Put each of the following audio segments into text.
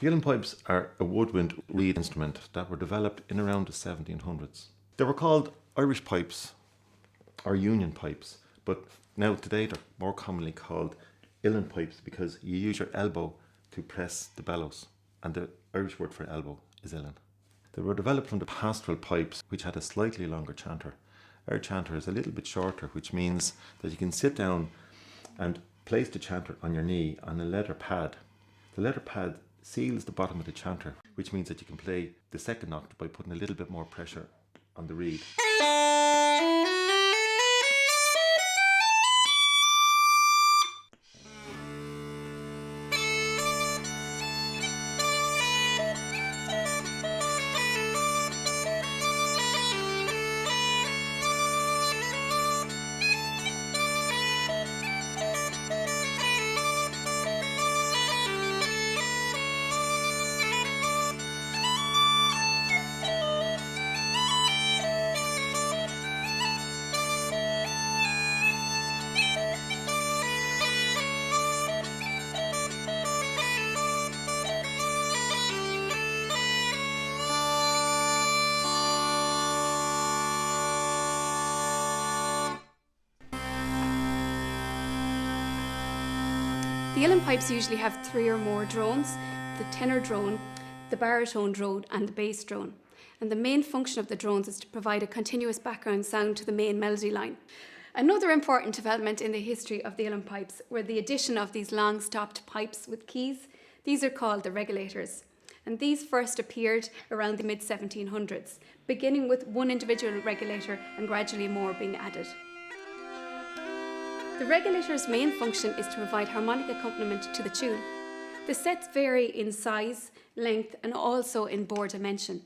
The Uilleann pipes are a woodwind reed instrument that were developed in around the 1700s. They were called Irish pipes or Union pipes, but now today they're more commonly called Uilleann pipes because you use your elbow to press the bellows, and the Irish word for elbow is Uilleann. They were developed from the pastoral pipes, which had a slightly longer chanter. Our chanter is a little bit shorter, which means that you can sit down and place the chanter on your knee on a leather pad. The leather pad seals the bottom of the chanter, which means that you can play the second octave by putting a little bit more pressure on the reed. The Uilleann pipes usually have 3 or more drones: the tenor drone, the baritone drone and the bass drone. And the main function of the drones is to provide a continuous background sound to the main melody line. Another important development in the history of the Uilleann pipes were the addition of these long stopped pipes with keys. These are called the regulators. And these first appeared around the mid-1700s, beginning with one individual regulator and gradually more being added. The regulator's main function is to provide harmonic accompaniment to the tune. The sets vary in size, length and also in bore dimension.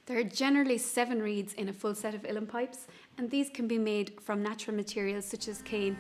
There are generally 7 reeds in a full set of Uilleann pipes, and these can be made from natural materials such as cane.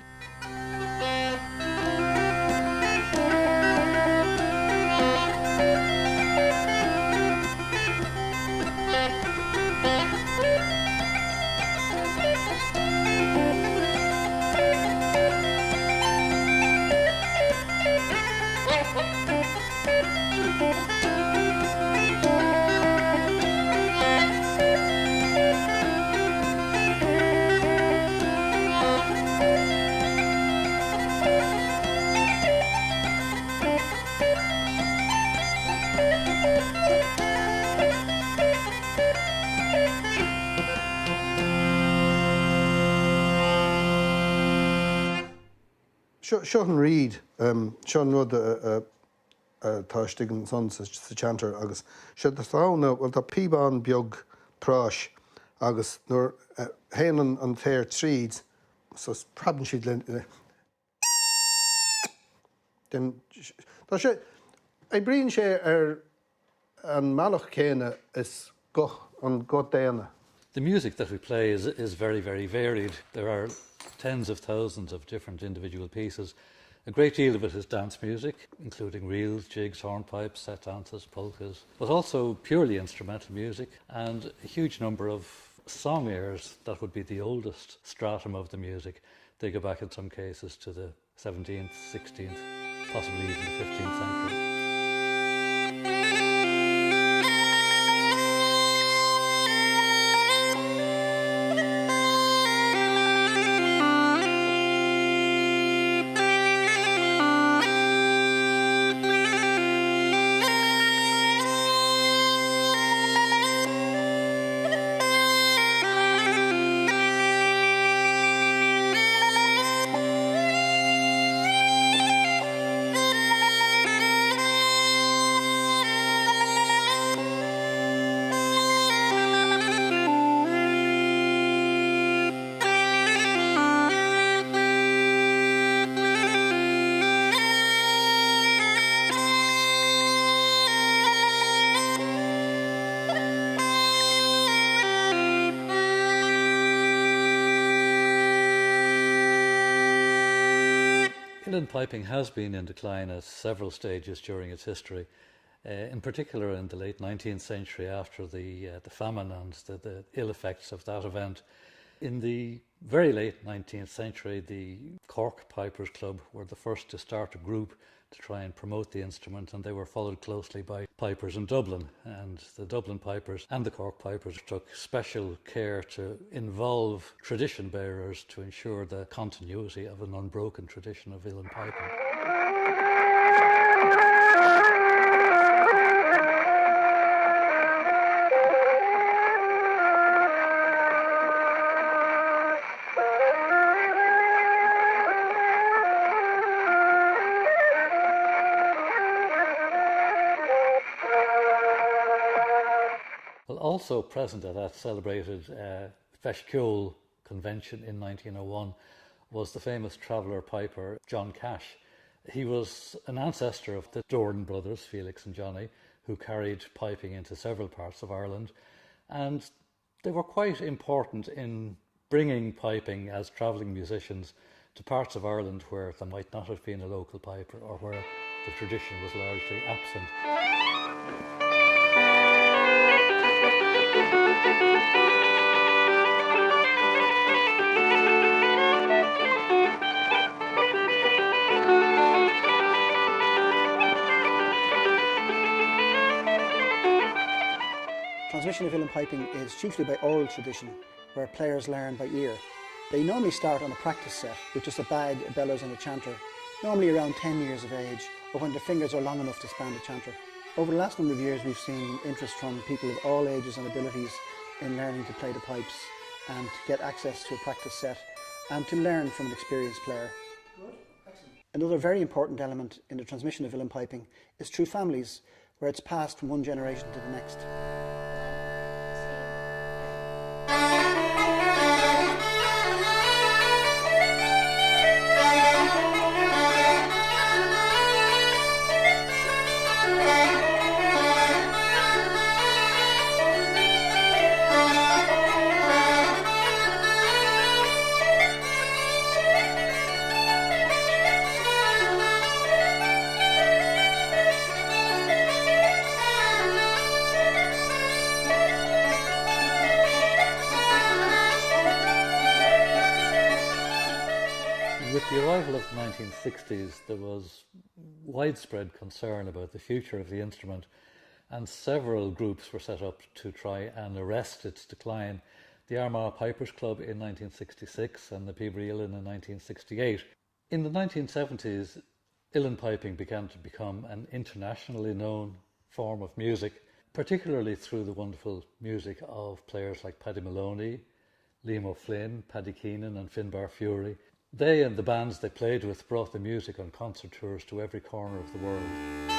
Sean Reid, Sean rud tá stigan son sa chanter agus sé de tána bhfuil tá píbán beag práis agus nuair héanaan an téir tríd so praban siad le den tá sé bríonn sé an meallach céine is an go déana. The music that we play is very, very varied. There are tens of thousands of different individual pieces. A great deal of it is dance music, including reels, jigs, hornpipes, set dances, polkas, but also purely instrumental music and a huge number of song airs that would be the oldest stratum of the music. They go back in some cases to the 17th, 16th, possibly even the 15th century. Uilleann piping has been in decline at several stages during its history, in particular in the late 19th century after the famine and the ill effects of that event. In the very late 19th century, the Cork Pipers Club were the first to start a group to try and promote the instrument, and they were followed closely by pipers in Dublin. And the Dublin pipers and the Cork pipers took special care to involve tradition bearers to ensure the continuity of an unbroken tradition of Uilleann piping. Well, also present at that celebrated Feshkiol convention in 1901 was the famous traveller piper John Cash. He was an ancestor of the Doran brothers, Felix and Johnny, who carried piping into several parts of Ireland, and they were quite important in bringing piping as travelling musicians to parts of Ireland where there might not have been a local piper or where the tradition was largely absent. Transmission of Uilleann piping is chiefly by oral tradition, where players learn by ear. They normally start on a practice set with just a bag, a bellows and a chanter, normally around 10 years of age, or when their fingers are long enough to span the chanter. Over the last number of years we've seen interest from people of all ages and abilities in learning to play the pipes and to get access to a practice set and to learn from an experienced player. Another very important element in the transmission of Uilleann piping is through families, where it's passed from one generation to the next. With the arrival of the 1960s, there was widespread concern about the future of the instrument, and several groups were set up to try and arrest its decline. The Armagh Pipers Club in 1966 and the Peabody Uilleann in 1968. In the 1970s, Uilleann piping began to become an internationally known form of music, particularly through the wonderful music of players like Paddy Maloney, Liam O'Flynn, Paddy Keenan and Finbar Fury. They and the bands they played with brought the music on concert tours to every corner of the world.